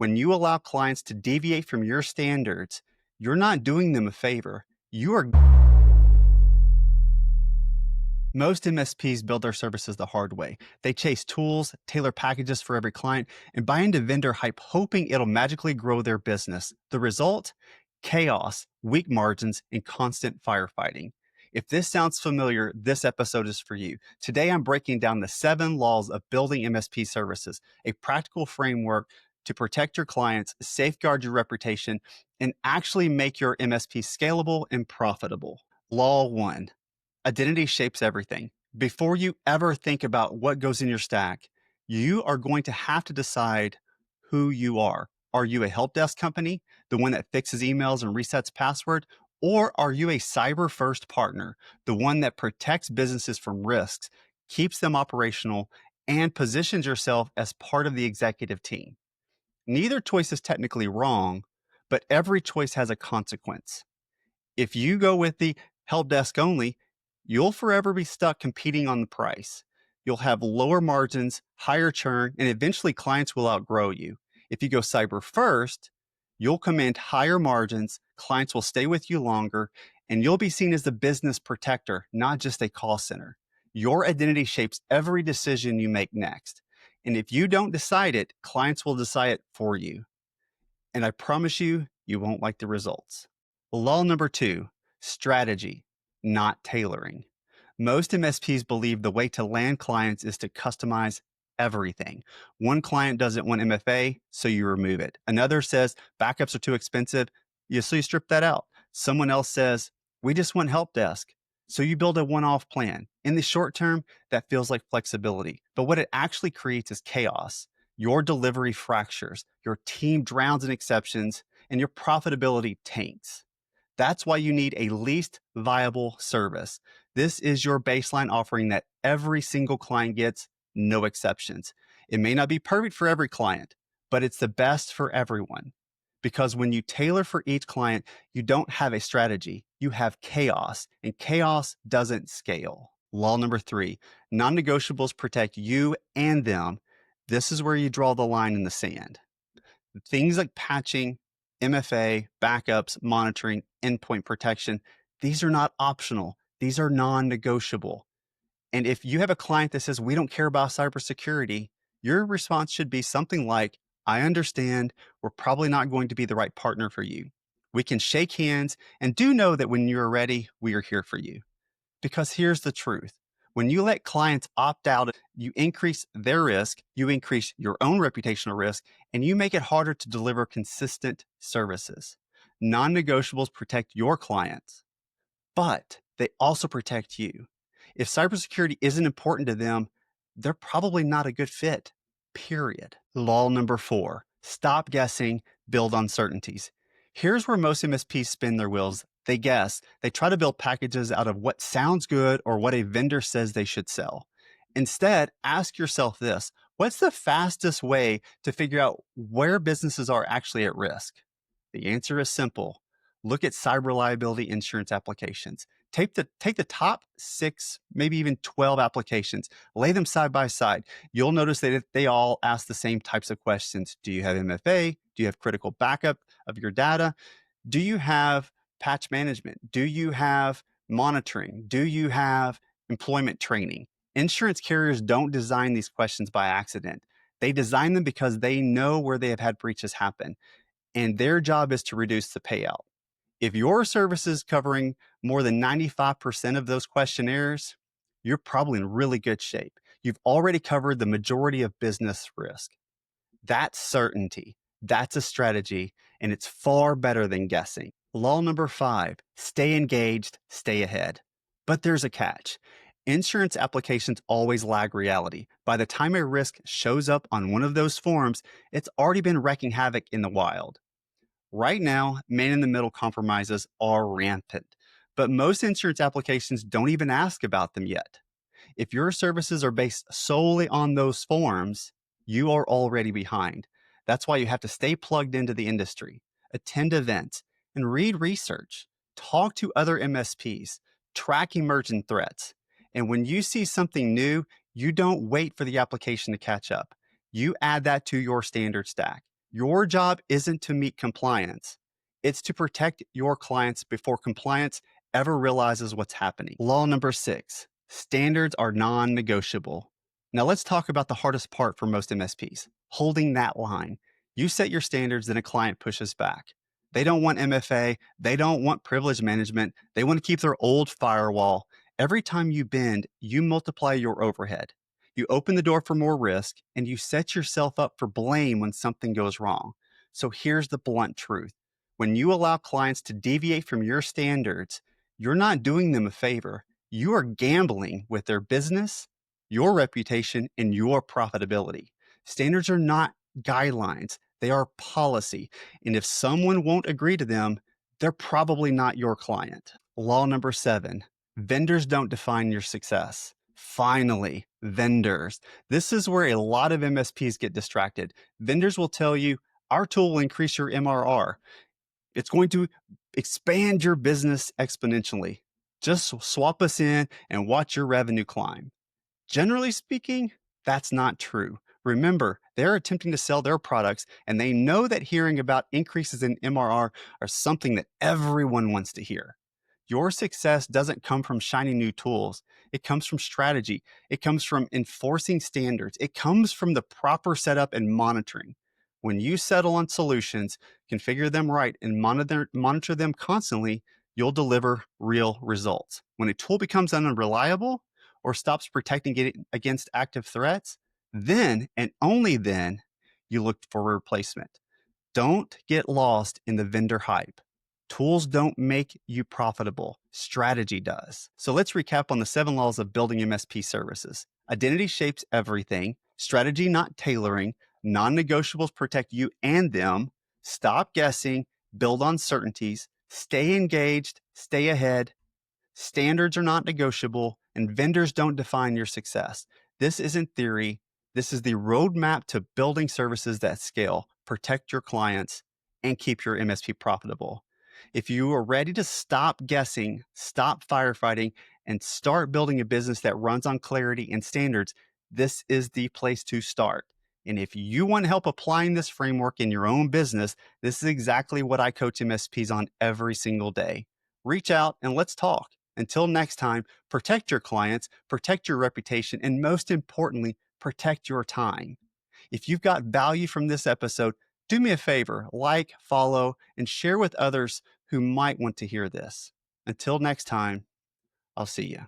When you allow clients to deviate from your standards, you're not doing them a favor. You are. Most MSPs build their services the hard way. They chase tools, tailor packages for every client, and buy into vendor hype, hoping it'll magically grow their business. The result? Chaos, weak margins, and constant firefighting. If this sounds familiar, this episode is for you. Today, I'm breaking down the 7 laws of building MSP services, a practical framework to protect your clients, safeguard your reputation, and actually make your MSP scalable and profitable. Law 1. Identity shapes everything. Before you ever think about what goes in your stack, you are going to have to decide who you are. Are you a help desk company, the one that fixes emails and resets password? Or are you a cyber first partner, the one that protects businesses from risks, keeps them operational, and positions yourself as part of the executive team? Neither choice is technically wrong, but every choice has a consequence. If you go with the help desk only, you'll forever be stuck competing on the price. You'll have lower margins, higher churn, and eventually clients will outgrow you. If you go cyber first, you'll command higher margins, clients will stay with you longer, and you'll be seen as the business protector, not just a call center. Your identity shapes every decision you make next. And if you don't decide it, clients will decide it for you. And I promise you, you won't like the results. Law number 2, strategy, not tailoring. Most MSPs believe the way to land clients is to customize everything. One client doesn't want MFA, so you remove it. Another says backups are too expensive, so you strip that out. Someone else says, we just want help desk, so you build a one-off plan. In the short term, that feels like flexibility, but what it actually creates is chaos. Your delivery fractures, your team drowns in exceptions, and your profitability tanks. That's why you need a least viable service. This is your baseline offering that every single client gets, no exceptions. It may not be perfect for every client, but it's the best for everyone. Because when you tailor for each client, you don't have a strategy, you have chaos, and chaos doesn't scale. Law number 3, non-negotiables protect you and them. This is where you draw the line in the sand. Things like patching, MFA, backups, monitoring, endpoint protection, these are not optional. These are non-negotiable. And if you have a client that says, we don't care about cybersecurity, your response should be something like, I understand, we're probably not going to be the right partner for you. We can shake hands, and do know that when you're ready, we are here for you. Because here's the truth. When you let clients opt out, you increase their risk, you increase your own reputational risk, and you make it harder to deliver consistent services. Non-negotiables protect your clients, but they also protect you. If cybersecurity isn't important to them, they're probably not a good fit, period. Law number 4, stop guessing, build on certainties. Here's where most MSPs spin their wheels. They guess. They try to build packages out of what sounds good or what a vendor says they should sell. Instead, ask yourself this: what's the fastest way to figure out where businesses are actually at risk? The answer is simple. Look at cyber liability insurance applications. Take the top 6, maybe even 12 applications, lay them side by side. You'll notice that they all ask the same types of questions. Do you have MFA? Do you have critical backup of your data? Do you have patch management? Do you have monitoring? Do you have employment training? Insurance carriers don't design these questions by accident. They design them because they know where they have had breaches happen, and their job is to reduce the payout. If your service is covering more than 95% of those questionnaires, you're probably in really good shape. You've already covered the majority of business risk. That's certainty. That's a strategy, and it's far better than guessing. Law number 5, stay engaged, stay ahead. But there's a catch. Insurance applications always lag reality. By the time a risk shows up on one of those forms, it's already been wreaking havoc in the wild. Right now, man-in-the-middle compromises are rampant, but most insurance applications don't even ask about them yet. If your services are based solely on those forms, you are already behind. That's why you have to stay plugged into the industry, attend events, and read research. Talk to other MSPs, track emerging threats. And when you see something new, you don't wait for the application to catch up. You add that to your standard stack. Your job isn't to meet compliance, it's to protect your clients before compliance ever realizes what's happening. Law number 6, standards are non negotiable. Now, let's talk about the hardest part for most MSPs, holding that line. You set your standards, then a client pushes back. They don't want MFA, they don't want privilege management, they want to keep their old firewall. Every time you bend, you multiply your overhead. You open the door for more risk, and you set yourself up for blame when something goes wrong. So here's the blunt truth. When you allow clients to deviate from your standards, you're not doing them a favor. You are gambling with their business, your reputation, and your profitability. Standards are not guidelines, they are policy. And if someone won't agree to them, they're probably not your client. Law number 7, vendors don't define your success. Finally, vendors. This is where a lot of MSPs get distracted. Vendors will tell you, our tool will increase your MRR. It's going to expand your business exponentially. Just swap us in and watch your revenue climb. Generally speaking, that's not true. Remember, they're attempting to sell their products, and they know that hearing about increases in MRR are something that everyone wants to hear. Your success doesn't come from shiny new tools. It comes from strategy. It comes from enforcing standards. It comes from the proper setup and monitoring. When you settle on solutions, configure them right, and monitor them constantly, you'll deliver real results. When a tool becomes unreliable or stops protecting it against active threats, then and only then you look for a replacement. Don't get lost in the vendor hype. Tools don't make you profitable. Strategy does. So let's recap on the 7 laws of building MSP services. Identity shapes everything. Strategy, not tailoring. Non-negotiables protect you and them. Stop guessing. Build on certainties. Stay engaged. Stay ahead. Standards are not negotiable, and vendors don't define your success. This isn't theory. This is the roadmap to building services that scale, protect your clients, and keep your MSP profitable. If you are ready to stop guessing, stop firefighting, and start building a business that runs on clarity and standards, this is the place to start. And if you want help applying this framework in your own business, this is exactly what I coach MSPs on every single day. Reach out and let's talk. Until next time, protect your clients, protect your reputation, and most importantly, protect your time. If you've got value from this episode, do me a favor, like, follow, and share with others who might want to hear this. Until next time, I'll see you.